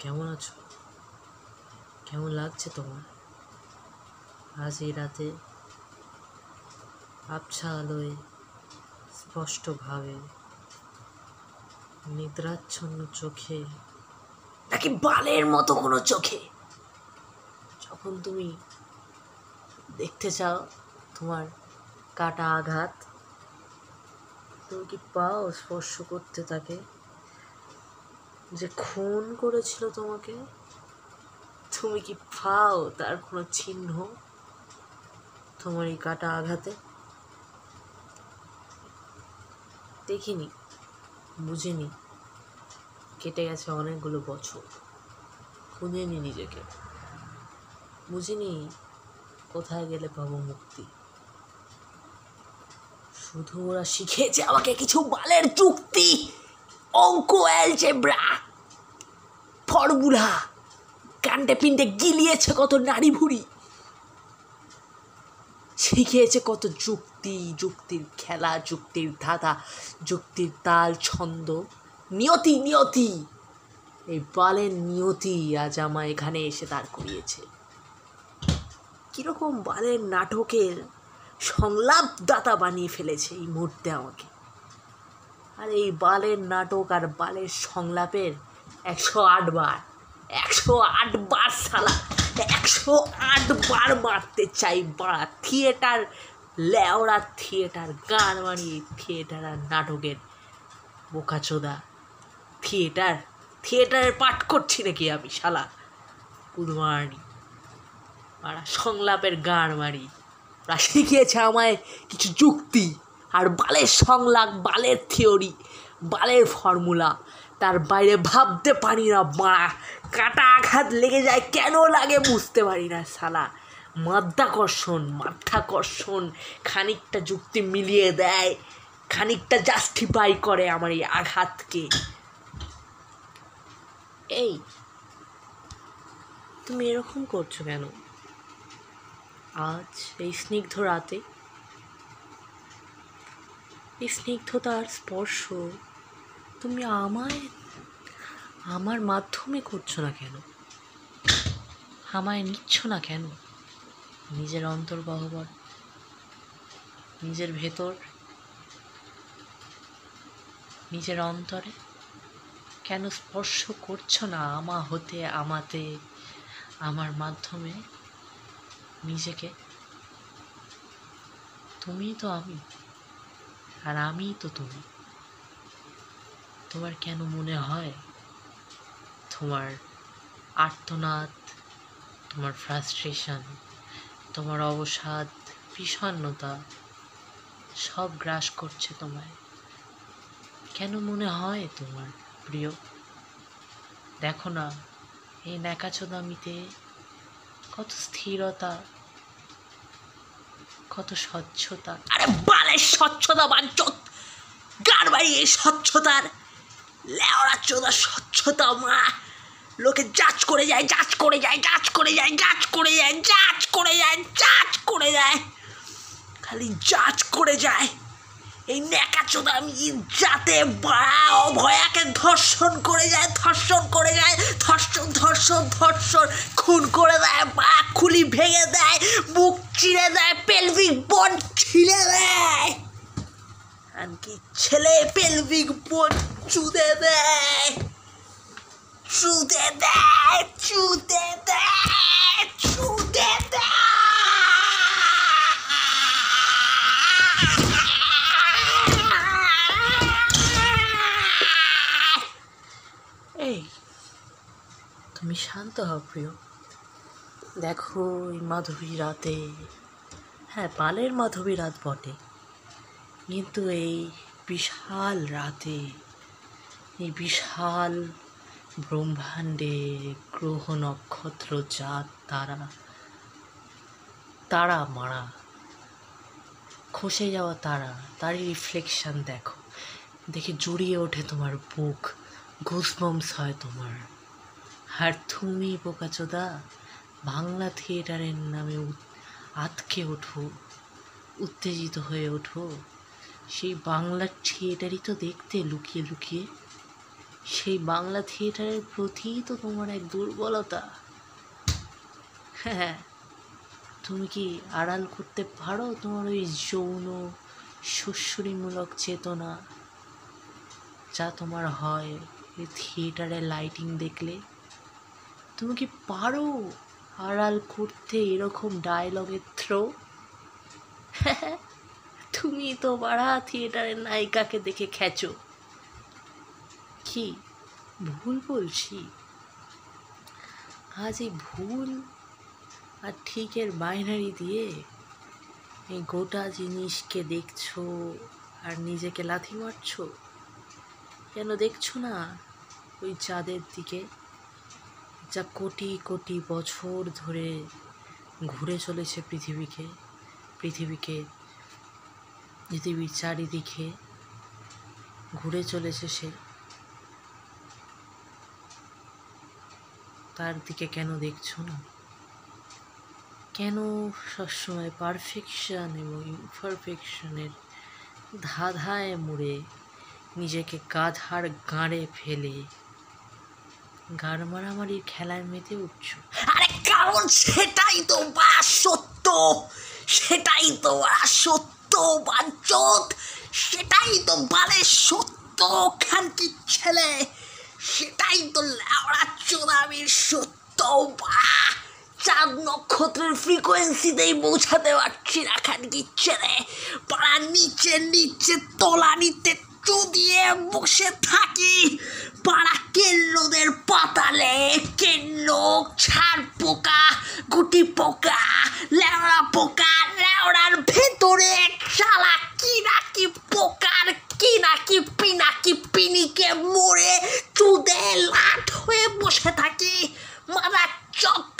কেমন আছো? কেমন লাগছে তোমার? আজ এই রাতে আবছা আলোয় স্পষ্টভাবে নিদ্রাচ্ছন্ন চোখে নাকি বালের মতো কোনো চোখে যখন তুমি দেখতে চাও তোমার কাটা আঘাত, তুমি কি পাও স্পর্শ করতে তাকে যে খুন করেছিল তোমাকে? তুমি কি পাও তার কোনো চিহ্ন তোমার এই কাটা আঘাতে? দেখিনি, বুঝিনি, কেটে গেছে অনেকগুলো বছর, খুঁজিনি নিজেকে, বুঝিনি কোথায় গেলে পাবো মুক্তি। শুধু ওরা শিখিয়েছে আমাকে কিছু বালের যুক্তি, অঙ্ক, অ্যালজেব্রা, ফর্মুলা, কান্ডে পিণ্ডে গিলিয়েছে কত নাড়ি ভুড়ি, শিখিয়েছে কত যুক্তি, যুক্তির খেলা, যুক্তির ধাঁধা, যুক্তির তাল ছন্দ, নিয়তি নিয়তি। এই বালের নিয়তি আজ আমায় এখানে এসে দাঁড় করিয়েছে। কিরকম বালের নাটকের সংলাপদাতা বানিয়ে ফেলেছে এই মুহূর্তে আমাকে। আর এই বালের নাটক আর বালের সংলাপের 108 বার, 108 বার শালা, 108 বার মারতে চাই বাড়া। থিয়েটার লেওড়া, থিয়েটার গান মারিয়ে, থিয়েটার আর নাটকের বোকাচোদা। থিয়েটারের পাঠ করছি নাকি আমি শালা? কুদমার্নি মারা সংলাপের গান মারি। ওরা শিখিয়েছে আমায় কিছু যুক্তি আর বালের সংলাপ, বালের থিওরি, বালের ফর্মুলা। তার বাইরে ভাবতে পারি না মারা। কাটা আঘাত লেগে যায়, কেন লাগে বুঝতে পারি না শালা। মাধ্যাকর্ষণ খানিকটা যুক্তি মিলিয়ে দেয়, খানিকটা জাস্টিফাই করে আমার এই আঘাতকে। এই তুমি এরকম করছো কেন আজ এই স্নিগ্ধ রাতে? এই স্নিগ্ধতার স্পর্শ তুমি আমার মাধ্যমে করছো না কেন? আমায় নিচ্ছ না কেন নিজের অন্তর্গহ্বর, নিজের ভেতর, নিজের অন্তরে? কেন স্পর্শ করছো না আমাতে, আমার মাধ্যমে নিজেকে? তুমিই তো আমি, আর আমিই তো তুমি। তোমার কেন মনে হয় তোমার আর্তনাদ, তোমার ফ্রাস্ট্রেশন, তোমার অবসাদ, বিষণ্ণতা সব গ্রাস করছে তোমায়? কেন মনে হয় তোমার প্রিয়? দেখো না এই ন্যাকাচোদামিতে কত স্থিরতা, কত স্বচ্ছতা। আরে বালের স্বচ্ছতা বাঞ্চত গার বাড়ি। এই স্বচ্ছতার লেওড়া চোদা স্বচ্ছতা মা লোকে জাজ করে যায়, খালি জাজ করে যায়। এই ন্যাকাচোদা আমি যাতে অভয়াকে ধর্ষণ করে যায়, ধর্ষণ খুন করে দেয়, বা খুলি ভেঙে দেয়, বুক চিরে দেয়, পেলভিক বোন ছিঁড়ে দেয়, এমনকি ছেলে পেলভিক বোন চুদে দেয়। এই তুমি শান্ত হও প্রিয়। দেখো এই মাধবী রাতে, হ্যাঁ বালের মাধবী রাত বটে, কিন্তু এই বিশাল রাতে, এই বিশাল ব্রহ্মাণ্ডে গ্রহ নক্ষত্র চাঁদ তারা মারা খসে যাওয়া তারই রিফ্লেকশন দেখো, দেখে জুড়িয়ে ওঠে তোমার বুক, গুজবাম্পস হয় তোমার। আর তুমি বোকাচোদা বাংলা থিয়েটারের নামে আতকে ওঠো, উত্তেজিত হয়ে ওঠো। সেই বাংলার থিয়েটারই তো দেখতে লুকিয়ে লুকিয়ে, সেই বাংলা থিয়েটারের প্রতি তো তোমার এক দুর্বলতা। হ্যাঁ, তুমি কি আড়াল করতে পারো তোমার ওই যৌন সুশ্রীমূলক চেতনা যা তোমার হয় এই থিয়েটারের লাইটিং দেখলে? তুমি কি পারো আড়াল করতে এরকম ডায়লগের থ্রো? তুমি তো বাড়া থিয়েটারের নায়িকাকে দেখে খেচো। কি ভুল বলছি? আজ এই ভুল আর ঠিকের বাইনারি দিয়ে এই গোটা জিনিসকে দেখছো আর নিজেকে লাথি মারছো। কেন দেখছো না ওই চাঁদের দিকে, যা কোটি কোটি বছর ধরে ঘুরে চলেছে পৃথিবীর চারিদিকে ঘুরে চলেছে সে? তার দিকে কেন দেখছো না? কেন সবসময় পারফেকশন এবং ইমপারফেকশনের ধাঁধায় মুড়ে নিজেকে গাধার গাঁড়ে ফেলে গাড় মারামারির খেলায় মেতে উঠছো? আরে কারণ সেটাই তো সত্য, সেটাই তো সত্য বাঞ্চোত, সেটাই তো সত্য খানকি ছেলে, সেটাই তো লেওড়া চোদামির সত্য। চাঁদ নক্ষত্রের ফ্রিকোয়েন্সিতেই পৌঁছাতে পারছি না খানকি ছেলে। পাড়া নিচে নিচে তলানিতে চুদিয়ে বসে থাকি পাড়া কেল্লোদের পাতালে। কেল্লো, ছাড় পোকা, গুটি পোকা, লেওড়া পোকা, লেওড়ার ভেতরে শালা কি নাকি পোকার কি নাকি পিনাকি পিনিকে মরে চুদে লাট হয়ে বসে থাকি। মারা চট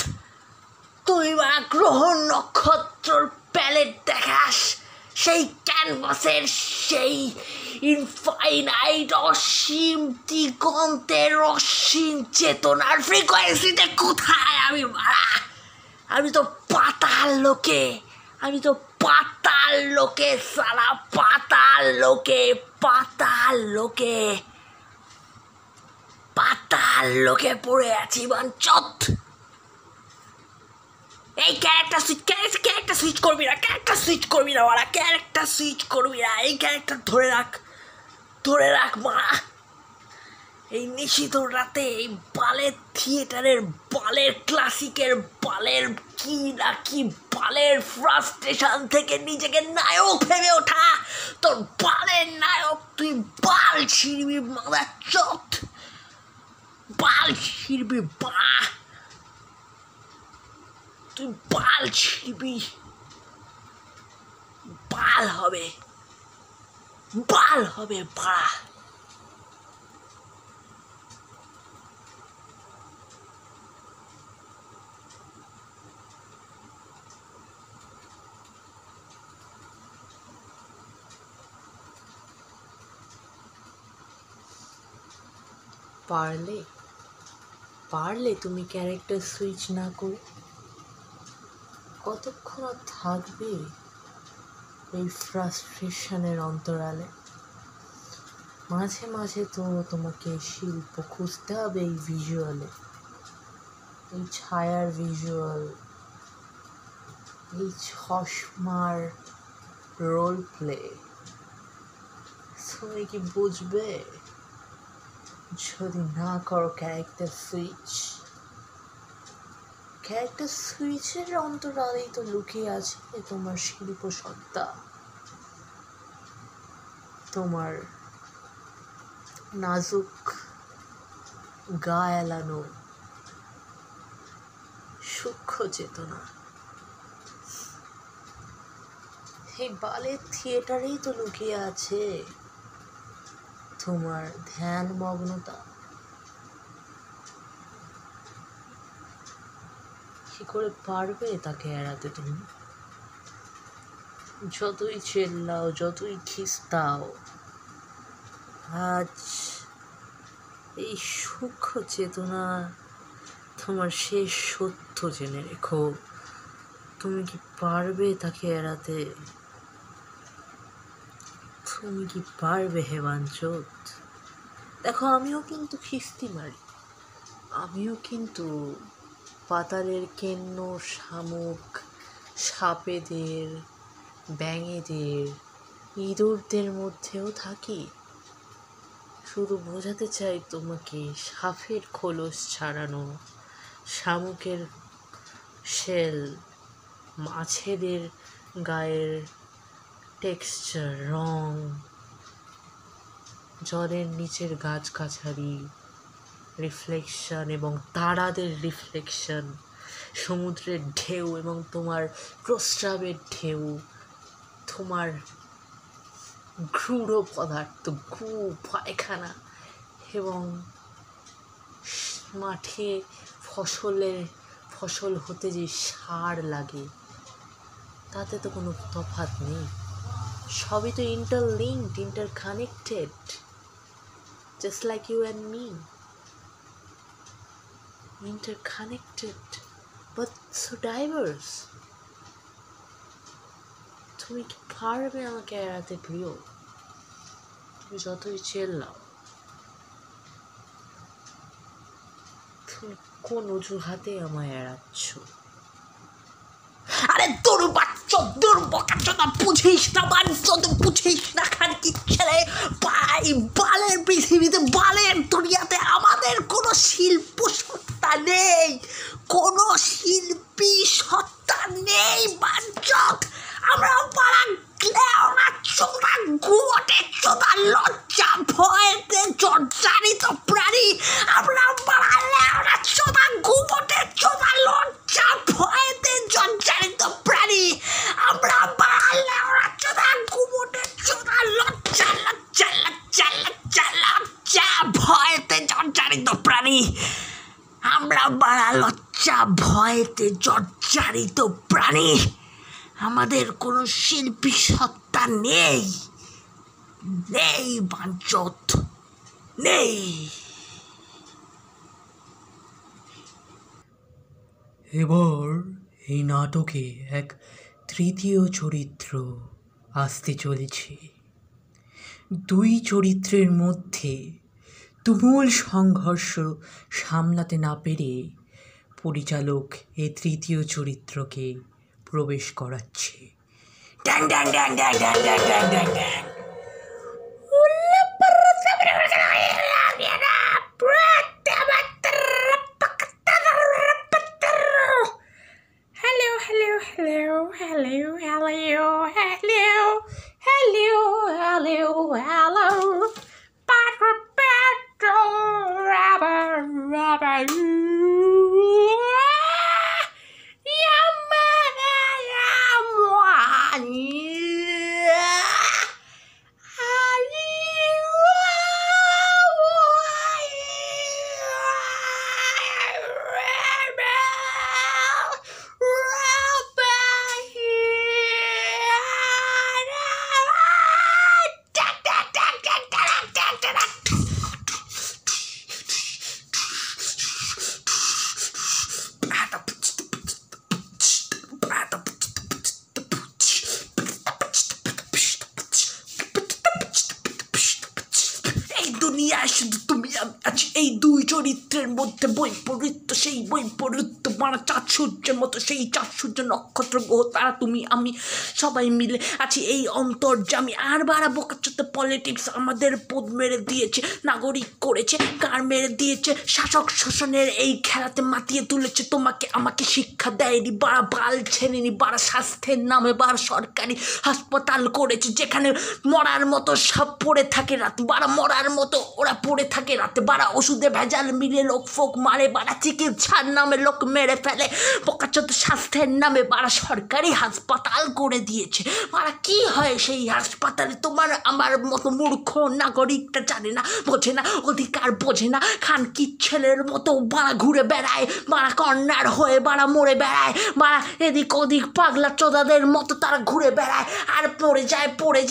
তুই বা গ্রহ নক্ষত্রর প্যালেট দেখাস সেই ক্যানভাসের সেই ইনফাইনাইট অসীম দিগন্তের অসীম চেতনার ফ্রিকোয়েন্সিতে কোথায় আমি মারা? আমি তো পাতাল লোকে, আমি তো পাতাল লোকে সালা, পাতাল লোকে, পাতাল লোকে, পাতাল লোকে পড়ে আছি বাঞ্চত। এই ক্যারেক্টার সুইচ করবি না, ক্যারেক্টার সুইচ করবি না মারা, ক্যারেক্টার সুইচ করবি না। এই ক্যারেক্টার ধরে রাখ মারা। এই নিশিত রাতে এই বালের থিয়েটারের বালের ক্লাসিকের বালের কি না কি বালের ফ্রাস্ট্রেশন থেকে নিজেকে নায়ক ভেবে ওঠা। তোর বালের নায়ক তুই বাল ছিড়বি মারা চট, বাল ছিড়বি বা, তুই বাল ছিড়বি, বাল হবে বা। পারলে তুমি ক্যারেক্টার সুইচ না করে কতক্ষণ আর থাকবে এই ফ্রাস্ট্রেশনের অন্তরালে? মাঝে মাঝে তো তোমাকে শিল্প খুঁজতে হবে এই ভিজুয়ালে, এই ছায়ার ভিজুয়াল, এই চশমার রোল প্লে। তুমি কি বুঝবে যদি না করো ক্যারেক্টার সুইচ? ক্যারেক্টার সুইচের অন্তরালেই তো লুকিয়ে আছে তোমার শিল্প সত্তা, তোমার নাজুক গা এলানো সূক্ষ্ম চেতনা। এই বালের থিয়েটারেই তো লুকিয়ে আছে তোমার ধ্যান মগ্নতা। কি করে পারবে তাকে এড়াতে তুমি? যতই চেল্লাও, যতই খিস্তাও, আজ এই সূক্ষ্ম চেতনা তোমার শেষ সত্য জেনে রেখো। তুমি কি পারবে তাকে এড়াতে? তুমি কি পারবে হে বাঞ্চোত? দেখো, আমিও কিন্তু খিস্তি মারি, আমিও কিন্তু পাতালের কেন্ন, শামুক, সাপেদের, ব্যাঙেদের, ইঁদুরদের মধ্যেও থাকি। শুধু বোঝাতে চাই তোমাকে, সাপের খোলস ছাড়ানো, শামুকের শেল, মাছেদের গায়ের টেক্সচার, রং, জলের নিচের গাছগাছালি রিফ্লেকশন এবং তারাদের রিফ্লেকশন, সমুদ্রের ঢেউ এবং তোমার প্রস্রাবের ঢেউ, তোমার গূঢ় পদার্থ, গু, পায়খানা এবং মাঠে ফসল হতে যে সার লাগে, তাতে তো কোনো তফাৎ নেই। সবই তো interlinked, interconnected, just like you and me, interconnected but so diverse. তুমি কি পারবে আমাকে এড়াতে প্রিয়? তুমি যতই চেল্লাও, তুমি কোন অজুহাতে আমায় এড়াচ্ছ? আরে তোর বাচ্চা, তোর বকাচোদা, বুঝিস না বাঞ্চদ, বুঝিস না খানকি ছেলে। বালের পৃথিবীতে, বালের দুনিয়াতে আমাদের কোনো শিল্প সত্তা নেই, কোনো শিল্পী সত্তা নেই বাঞ্চদ। আমরা পাড়া লেওনা চোদা, গুয়াটে চোদা, লজ্জা ভয়েতে জর্জরিত প্রাণী। আমরা পাড়া লেওনা চোদা, গুয়াটে চোদা, লজ্জা ভয়েতে জর্জরিত প্রাণী। আমরা পাড়া লেওনা চোদা, গুয়াটে চোদা, লজ্জা লজ্জা লজ্জা লজ্জা লজ্জা ভয়েতে জর্জরিত প্রাণী। আমরা পাড়া লজ্জা ভয়েতে জর্জরিত প্রাণী। আমাদের কোনো শিল্পী সত্তা নেই, নেই বাঞ্চদ, নেই। এবার এই নাটকে এক তৃতীয় চরিত্র আসতে চলেছে। দুই চরিত্রের মধ্যে তুমুল সংঘর্ষ সামলাতে না পেরে পরিচালক এই তৃতীয় চরিত্রকে প্রবেশ করাচ্ছে। ড্যাং ড্যাং ড্যাং ড্যাং ড্যাং ড্যাং ড্যাং ড্যাং ড্যাং। শুধু তুমি আছি এই দুই চরিত্রের মধ্যে, বৈপরীত্য, সেই বৈপরীত্য মারা চাঁদ সূর্যের মতো, সেই চাঁদ সূর্য নক্ষত্র গ্রহ তারা তুমি আমি সবাই মিলে আছি এই অন্তর্যামী। আর বাড়া বোকাচোদা পলিটিক্স আমাদের পদ মেরে দিয়েছে, নাগরিক করেছে, গার মেরে দিয়েছে, শাসক শোষণের এই খেলাতে মাতিয়ে তুলেছে। তোমাকে আমাকে শিক্ষা দেয়নি, বাড়া বাল ছেড়েনি, বাড়া স্বাস্থ্যের নামে বাড়া সরকারি হাসপাতাল করেছে যেখানে মরার মতো সব পড়ে থাকে রাত, বাড়া মরার মতো ওরা পড়ে থাকে রাতে, বাড়া ওষুধে ভেজাল মিলে লোক ফোক মারে, বাড়া চিকিৎসার নামে লোক মেরে ফেলে, বোকাচোদা স্বাস্থ্যের নামে বাড়া সরকারি হাসপাতাল করে দিয়েছে। বাড়া কি হয় সেই হাসপাতালে? তোমার আমার মতো মূর্খ নাগরিকটা জানে না, বোঝে না, অধিকার বোঝে না, খানকির ছেলের মতো বাড়া ঘুরে বেড়ায়, বাড়া কর্নার হয়ে বাড়া মরে বেড়ায়, বাড়া এদিক ওদিক পাগলা চোদাদের মতো তারা ঘুরে বেড়ায় আর পড়ে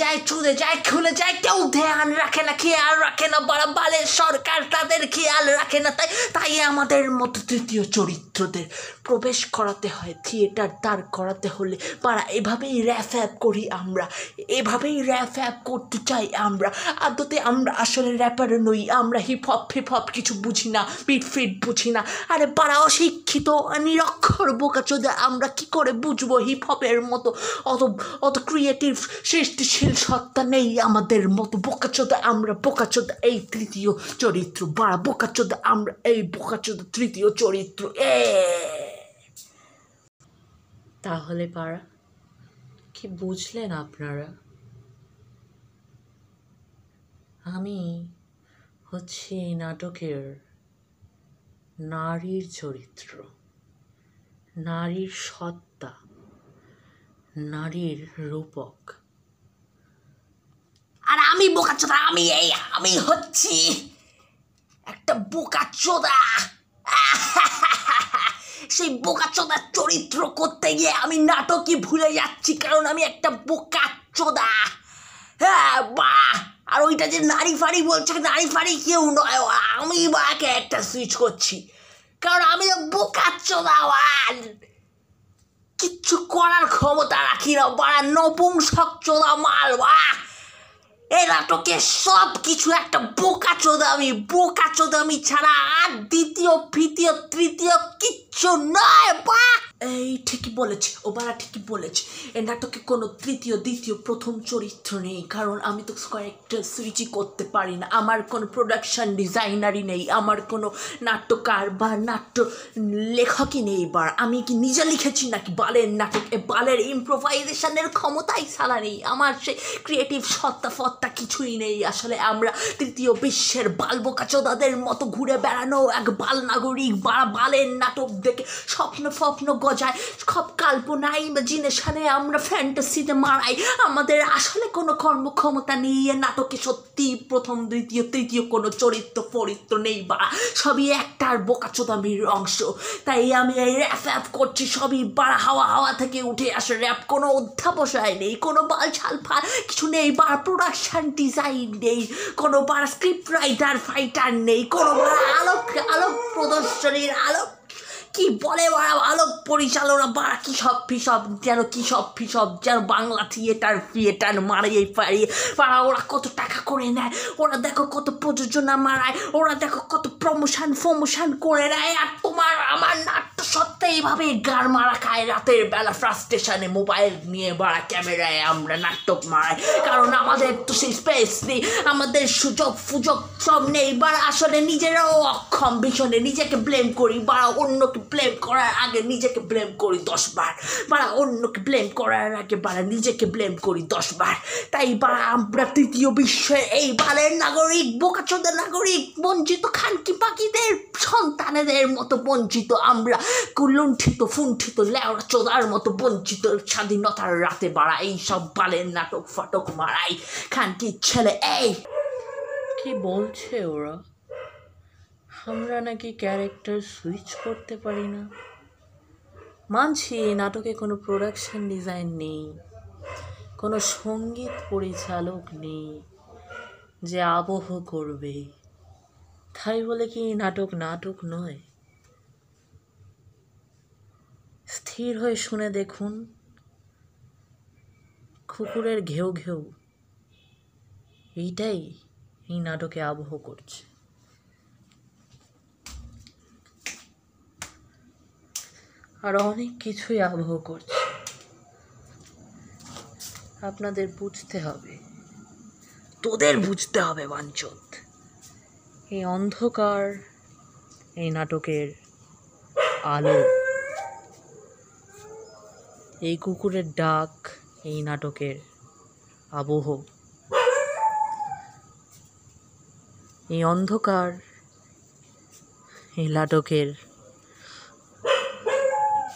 যায়, চুদে যায়, খুলে যায়, কেউ ধ্যান রাখে না, খেয়াল রাখে না। বাড়া বালের সরকার সরকার তাদের খেয়াল রাখে না, তাই আমাদের মতো তৃতীয় চরিত্রদের প্রবেশ করাতে হয় থিয়েটার দাঁড় করাতে হলে। পাড়া এভাবেই র্যাপ করি আমরা, এভাবেই র্যাপ করতে চাই আমরা। আদতে আমরা আসলে র্যাপার নই, আমরা হিপ হপ কিছু বুঝি না, ফিট বুঝি না। আরে পাড়া অশিক্ষিত নিরক্ষর বোকাচোদা, আমরা কি করে বুঝবো হিপ হপের মতো অত ক্রিয়েটিভ সৃষ্টিশীল সত্তা নেই আমাদের মতো। বোকাচোদা আমরা, বোকাচোদা এই তৃতীয় চরিত্র, বাড়া বোকাচোদা আমরা, এই বোকাচোদা তৃতীয় চরিত্র। তাহলে পাড়া কি বুঝলেন আপনারা? আমি হচ্ছে এই নাটকের নারীর চরিত্র, নারীর সত্তা, নারীর রূপক। আর আমি বোকাচোদা, আমি হচ্ছি একটা বোকাচোদা। সেই বোকাচোদার চরিত্র করতে গিয়ে আমি নাটকই ভুলে যাচ্ছি, কারণ আমি একটা বোকাচোদা। হ্যাঁ বাহ। আর ওইটা যে নারী ফাড়ি বলছে, নারী ফাড়ি কেউ নয়, আমি বা একটা সুইচ করছি, কারণ আমি তো বোকাচোদা। কিচ্ছু করার ক্ষমতা রাখি না, বাড়া নপুংসক-চোদা মাল। এই নাটকে সব কিছু একটা বোকাচোদা আমি ছাড়া আর দ্বিতীয় তৃতীয় কিচ্ছু নয়। এই ঠিকই বলেছে, ও বাড়া ঠিকই বলেছে। এই নাটকে কোনো তৃতীয় দ্বিতীয় প্রথম চরিত্র নেই, কারণ আমি তো কয়েকটা সুইচই করতে পারি না। আমার কোনো প্রোডাকশন ডিজাইনারই নেই, আমার কোনো নাট্যকার বা নাট্য লেখকই নেই। আমি কি নিজে লিখেছি নাকি বালের নাটক? বালের ইম্প্রোভাইজেশনের ক্ষমতাই সালা নেই আমার, সে ক্রিয়েটিভ সত্তা কিছুই নেই। আসলে আমরা তৃতীয় বিশ্বের বাল বোকাচোদাদের মতো ঘুরে বেড়ানো এক বাল নাগরিক, বালের নাটক দেখে স্বপ্ন গজায়, সব কাল্পনায় ইমাজিনেশনে আমরা ফ্যান্টাসিতে মারাই। আমাদের আসলে কোনো কর্মক্ষমতা নেই। এ নাটকে সত্যি প্রথম দ্বিতীয় তৃতীয় কোনো চরিত্র নেই, সবই একটার বোকাচোদামির অংশ। তাই আমি এই র্যাপ করছি, সবই হাওয়া থেকে উঠে আসে র্যাপ। কোনো অধ্যাবসায় নেই, কোনো বালছাল কিছু নেই, প্রোডাকশন ডিজাইন নেই, কোনো স্ক্রিপ্ট ফাইটার নেই, কোনো আলোক প্রদর্শনীর আলোক কি বলে আলোক পরিচালনা কিসব যেন বাংলা থিয়েটার মারিয়ে পারিয়ে ওরা কত টাকা করে নেয়, ওরা দেখো কত প্রযোজনা মারায়, ওরা দেখো কত প্রমোশন করে নেয়। আর আমার নাট্য সত্ত্বে এইভাবে গার মারা খায় রাতের বেলা ফ্রাস্ট্রেশনে মোবাইল নিয়ে ক্যামেরায় আমরা নাটক মারাই, কারণ আমাদের তো সেই স্পেস নেই, আমাদের সুযোগ সব নেই। আসলে নিজেরাও অক্ষম ভীষণে, নিজেকে ব্লেম করি, অন্যকে ব্লেম করার আগে নিজেকে ব্লেম করি 10 বার, অন্যকে ব্লেম করার আগে নিজেকে ব্লেম করি 10 বার। তাই আমরা তৃতীয় বিশ্বের এই বালের নাগরিক, বোকাচোদা নাগরিক, বঞ্চিত খানকি পাখিদের সন্তানেদের মতো বঞ্চিত আমরা, লুণ্ঠিত ফুণ্ঠিত লেওড়া চোদার মতো বঞ্চিত স্বাধীনতার রাতে এই সব বালের নাটক ফাটক মারাই খানকি ছেলে। এই কি বলছে ওরা? আমরা নাকি ক্যারেক্টার সুইচ করতে পারি না? মানছি এই নাটকে কোনো প্রোডাকশন ডিজাইন নেই, কোনো সঙ্গীত পরিচালক নেই যে আবহ করবে, তাই বলে কি এই নাটক নয়? স্থির হয়ে শুনে দেখুন, কুকুরের ঘেউ ঘেউ এইটাই এই নাটকে আবহ করছে। আর অনেক কিছুই আবহ করছে। আপনাদের বুঝতে হবে, তোদের বুঝতে হবে বাঞ্চত। এই অন্ধকার এই নাটকের আলো, এই কুকুরের ডাক এই নাটকের আবহ, এই অন্ধকার এই নাটকের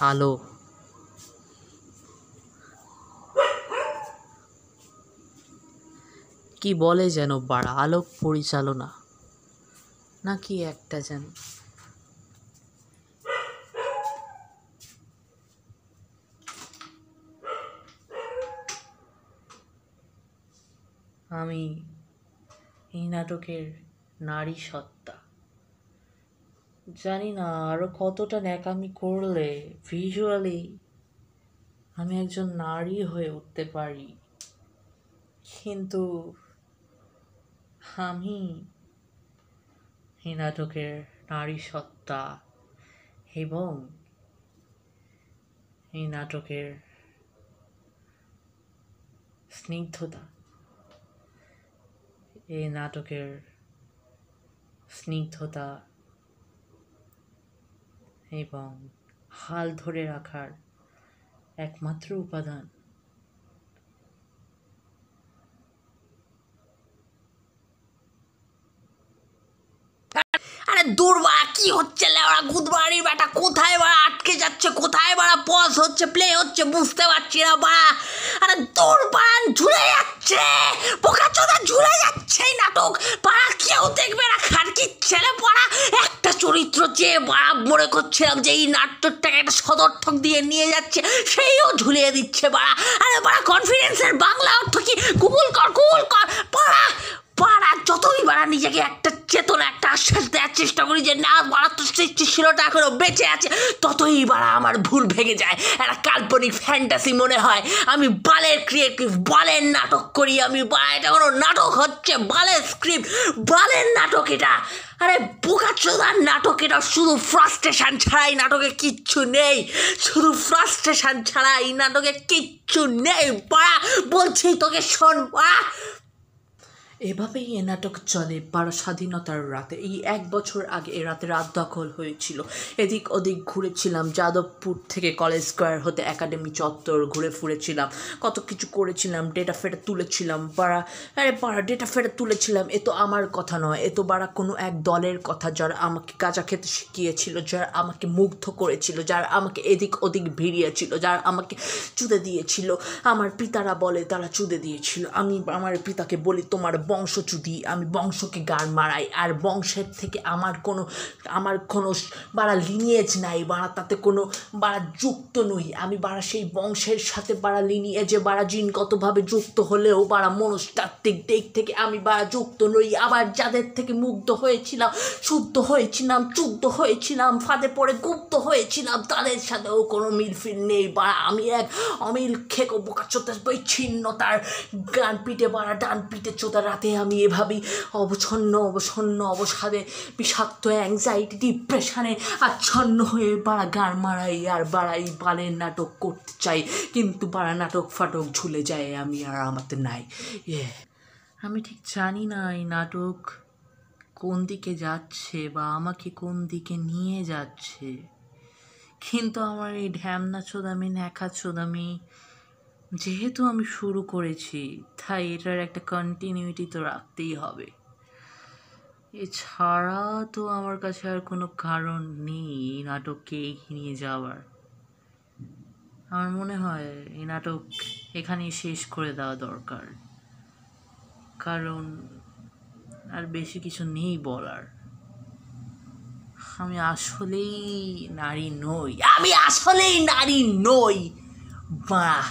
আলো। কি বলে যেন আলোক পরিচালনা নাকি একটা যেন। আমি এই নাটকের নারী সত্তা। জানি না আরো কতটা ন্যাকামি করলে ভিজুয়ালি আমি একজন নারী হয়ে উঠতে পারি, কিন্তু আমি এই নাটকের নারী সত্তা এবং এই নাটকের স্নিগ্ধতা, এই নাটকের স্নিগ্ধতা এবং হাল ধরে রাখার একমাত্র উপাদান আরে দূর বাড়া, কি হচ্ছে লেওড়া গুদবাড়ির বেটা? কোথায় বাড়া আটকে যাচ্ছে, কোথায় বাড়া পজ হচ্ছে, প্লে হচ্ছে, বুঝতে পারছি না বাড়া। আরে দূর বাড়া, ঝুলে যাচ্ছে বোকাচোদা, ঝুলে যাচ্ছে এই নাটক বাড়া। কেউ দেখবে না, খানকির ছেলে পড়া একটা চরিত্র যে বাড়া মনে করছিলাম যে এই নাটকটাকে একটা সদর্থক দিয়ে নিয়ে যাচ্ছে, সেইও ঝুলিয়ে দিচ্ছে বাড়া। আরে বাড়া, কনফিডেন্সের বাংলা অর্থ কি? গুগল কর বাড়া। বাড়া যতই বাড়া নিজেকে একটা চেতনা, একটা আশ্বাস দেওয়ার চেষ্টা করি যে না বাড়া তো সৃষ্টিশীলতা এখনো বেঁচে আছে, ততই বাড়া আমার ভুল ভেঙে যায়। একটা কাল্পনিক ফ্যান্টাসি মনে হয় আমি বালের ক্রিয়েটিভ, বালের নাটক করি আমি বাড়া। এটা কোনো নাটক হচ্ছে? বালের স্ক্রিপ্ট, বালের নাটক এটা। আরে বোকাচোদার নাটক এটা। শুধু ফ্রাস্ট্রেশন ছাড়া এই নাটকে কিচ্ছু নেই, শুধু ফ্রাস্ট্রেশন ছাড়া এই নাটকে কিচ্ছু নেই বাড়া। বলছি তোকে শোন বাড়া। এভাবেই এ নাটক চলে বারো স্বাধীনতার রাতে। এই 1 বছর আগে এ রাতে রাত দখল হয়েছিল। এদিক ওদিক ঘুরেছিলাম, যাদবপুর থেকে কলেজ স্কোয়ার হতে একাডেমি চত্বর ঘুরে ফুরেছিলাম, কত কিছু করেছিলাম, ডেটা ফেটা তুলেছিলাম বাড়া ডেটা ফেটা তুলেছিলাম। এ তো আমার কথা নয়, এ তো বাড়া কোনো এক দলের কথা, যারা আমাকে গাঁজা খেতে শিখিয়েছিল, যারা আমাকে মুগ্ধ করেছিল, যারা আমাকে এদিক ওদিক ভিড়িয়েছিল, যারা আমাকে চুদে দিয়েছিল। আমার পিতারা বলে তারা চুদে দিয়েছিল, আমি আমার পিতাকে বলি তোমার বংশচ্যুতি, আমি বংশকে গান মারাই। আর বংশের থেকে আমার কোনো বাড়া লিনিয়েজ নাই বাড়া, তাতে কোনো বাড়া যুক্ত নই আমি বাড়া। সেই বংশের সাথে বাড়া লিনিয়েজে বাড়া জিনগতভাবে যুক্ত হলেও বাড়া মনস্তাত্ত্বিক দিক থেকে আমি বাড়া যুক্ত নই। আবার যাদের থেকে মুগ্ধ হয়েছিলাম, শুদ্ধ হয়েছিলাম, চুগ্ধ হয়েছিলাম, ফাঁদে পড়ে গুপ্ত হয়েছিলাম, তাদের সাথেও কোনো মিলফিল নেই বাড়া। আমি এক অমিল খেকো বোকাচোদা বৈচ্ছিন্নতার গান পিঠে বাড়া, ডান পিঠে চোদা। রাতে আমি এভাবেই অবসন্ন অবসাদে, বিষাক্ত অ্যাংজাইটি, ডিপ্রেশনে আচ্ছন্ন হয়ে বাড়া গান মারাই আর বাড়াই বালের নাটক করতে চাই, কিন্তু বাড়া নাটক ফাটক ঝুলে যায় আমি আর আমাতে নাই। আমি ঠিক জানি না এই নাটক কোন দিকে যাচ্ছে বা আমাকে কোন দিকে নিয়ে যাচ্ছে, কিন্তু আমার এই ঢ্যামনা চোদামি, ন্যাকা চোদামি যেহেতু আমি শুরু করেছি, তাই এটার একটা কন্টিনিউটি তো রাখতেই হবে। এছাড়া তো আমার কাছে আর কোনো কারণ নেই এই নাটককে এগিয়ে নিয়ে যাওয়ার। আমার মনে হয় এই নাটক এখানেই শেষ করে দেওয়া দরকার, কারণ আর বেশি কিছু নেই বলার। আমি আসলেই নারী নই, আমি আসলেই নারী নই বাহ,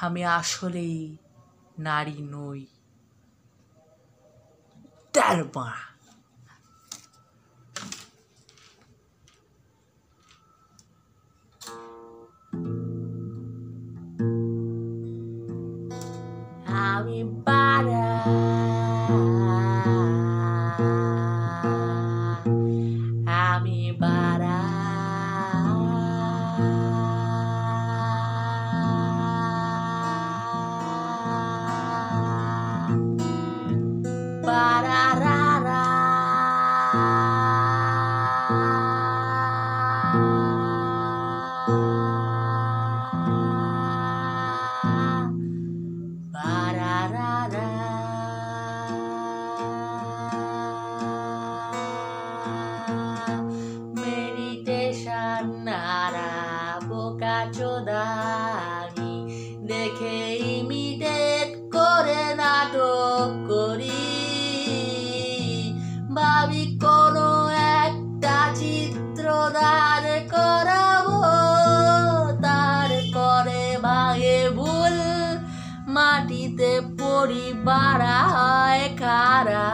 আমি আসলেই নারী নই তার বাহ। আমি বাড়া, আমি বাড়া, বাড়া মেডিটেশন নারা বোকাচোদামি দেখে ইমিটেট করে নাটক করি, ভাবি কোনো একটা চিত্র দাঁড় করাবো, তারপরে ভাগে ভুল মাটিতে পড়ি বাড়া হয় খারা।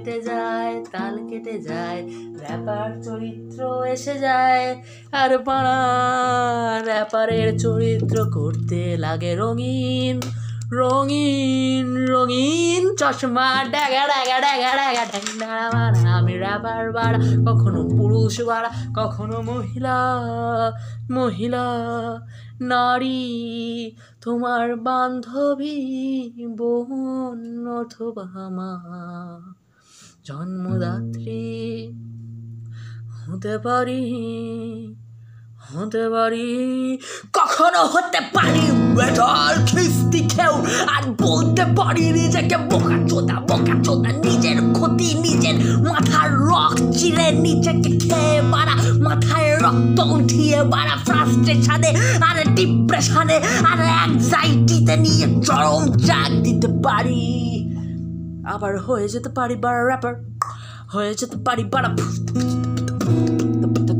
কেটে যায়, তাল কেটে যায়, র্যাপার চরিত্র এসে যায়, আর বাড়া র্যাপারের চরিত্র করতে লাগে রঙিন রঙিন রঙিন চশমা, ড্যাগা ড্যাগা ড্যাগা ড্যাগা ড্যাগা বাড়া। আমি র্যাপার বাড়া, কখনো পুরুষ বাড়া, কখনো মহিলা মহিলা, নারী, তোমার বান্ধবী, বোন অথবা মা, জন্মদাত্রী হতে পারি, কখনো হতে পারি মেটাল খিস্তি খেউ, আর বলতে পারি নিজেকে বোকা চোদা, নিজের ক্ষতি নিজের মাথার রক চিরে নিজেকে খেয়ে বাড়া, মাথায় রক্ত উঠিয়ে বাড়া, ফ্রাস্ট্রেশনে আর ডিপ্রেশনে আর অ্যাংজাইটিতে নিয়ে চরম জাগ দিতে পারি। আবার হয়ে যেতে পারি বাড়া র্যাপার, হয়ে যেতে পারি বাড়া।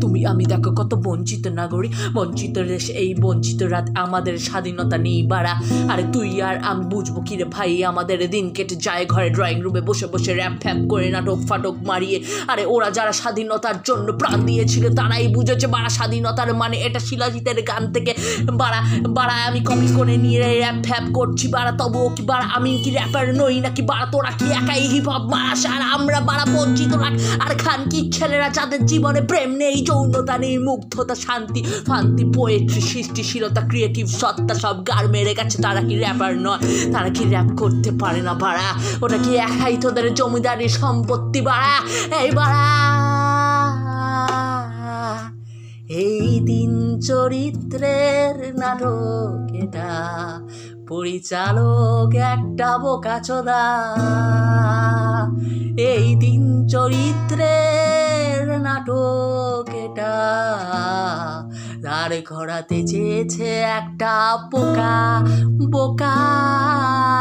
তুমি আমি দেখো কত বঞ্চিত নাগরিক, বঞ্চিত দেশ, এই বঞ্চিত রাত, আমাদের স্বাধীনতা নেই বাড়া। আরে তুই আর আমি বুঝবো কি রে ভাই, আমাদের দিন কেটে যায় ঘরে ড্রয়িং রুমে বসে বসে র্যাপ ফ্যাপ করে নাটক ফাটক মারিয়ে। আরে ওরা যারা স্বাধীনতার জন্য প্রাণ দিয়েছিল তারাই বুঝেছে বাড়া স্বাধীনতার মানে। এটা শিলাজিতের গান থেকে বাড়া আমি কপি করে নিয়ে র্যাপ ফ্যাপ করছি বাড়া। তবুও কি বাড়া আমি কি র্যাপার নই নাকি বাড়া? তোরা কি একাই হিপ হপ মারাস আর আমরা বাড়া বঞ্চিত রাখ? আর খান কি ছেলেরা যাদের জীবনে প্রেম নেই, যৌনতা নেই, মুগ্ধতা, শান্তি, ফান্তি, পোয়েট্রি, সৃষ্টিশীলতা, ক্রিয়েটিভ সত্তা সব গার মেরে গেছে, তারা কি র্যাপার নয়? তারা কি র্যাপ করতে পারে না বাড়া? ওটা কি একাই তোদের জমিদারির সম্পত্তি বাড়া? এই বাড়া এই দিন চরিত্রের নাটক এটা, পরিচালক একটা বোকাচোদা। এই দিন চরিত্রের নাটক এটা, তার ঘোরাতে চেয়েছে একটা বোকাচোদা।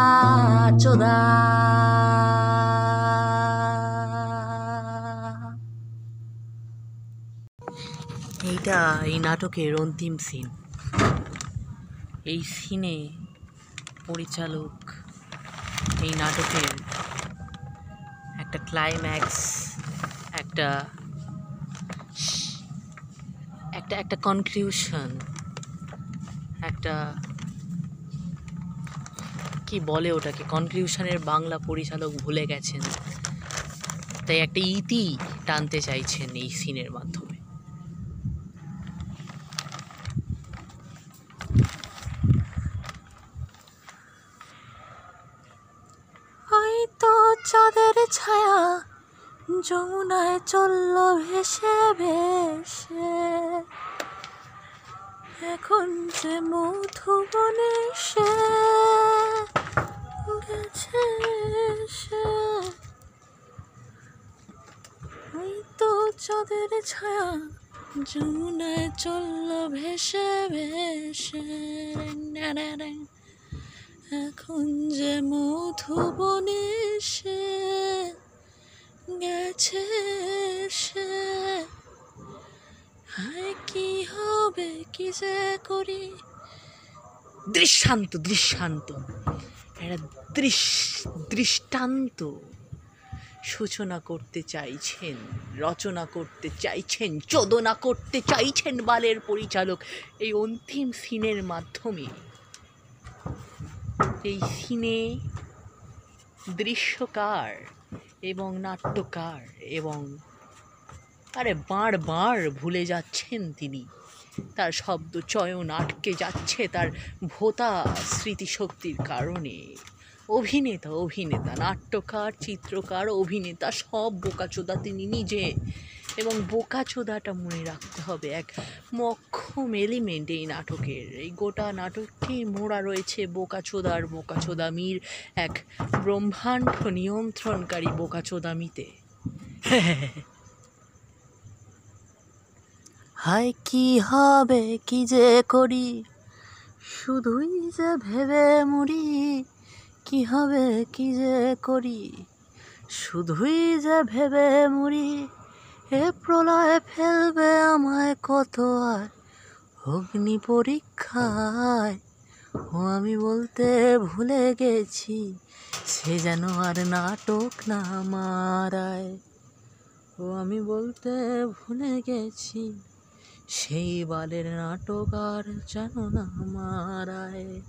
এইটা এই নাটকের অন্তিম সিন। এই সিনে পরিচালক এই নাটকের একটা ক্লাইম্যাক্স, একটা কনক্লুশন, একটা কি বলে ওটাকে, কনক্লুশনের বাংলা পরিচালক ভুলে গেছেন, তাই একটা ইতি টানতে চাইছেন এই সিনের মাধ্যমে। হয়তো চাঁদের ছায়া যমুনায় চলল ভেসে ভেসে, এখন যে মধুবনে সে গেছে সে। হয়তো চাঁদের ছায়া যমুনায় চলল ভেসে ভেসে, এখন যে মধুবনে সে গেছে সে। হায় কি হবে কি যে করি। দৃষ্টান্ত একটা দৃষ্টান্ত সূচনা করতে চাইছেন, রচনা করতে চাইছেন, চোদনা করতে চাইছেন বালের পরিচালক এই অন্তিম সিনের মাধ্যমে। এই সিনে দৃশ্যকার এবং নাট্যকার এবং বারবার ভুলে যাচ্ছেন তিনি, তার শব্দ চয়ন আটকে যাচ্ছে তার ভোতা স্মৃতিশক্তির কারণে। অভিনেতা, নাট্যকার, চিত্রকার, অভিনেতা সব বোকাচোদা তিনি নিজে। এবং বোকাচোদাটা মনে রাখতে হবে এক মক্ষম এলিমেন্ট এই নাটকের। এই গোটা নাটকটি মোড়া রয়েছে বোকাচোদামির এক ব্রহ্মাণ্ড নিয়ন্ত্রণকারী বোকাচোদামিতে। হায় কি হবে কি যে করি, শুধুই যে ভেবে মরি। কি হবে কি যে করি, শুধুই যে ভেবে মরি। এ প্রলয়ে ফেলবে আমায় কত আর অগ্নি পরীক্ষায়, ও আমি বলতে ভুলে গেছি, সে যেন আর নাটক না মারায়। ও আমি বলতে ভুলে গেছি, সেই বালের নাটক আর যেন না মারায়।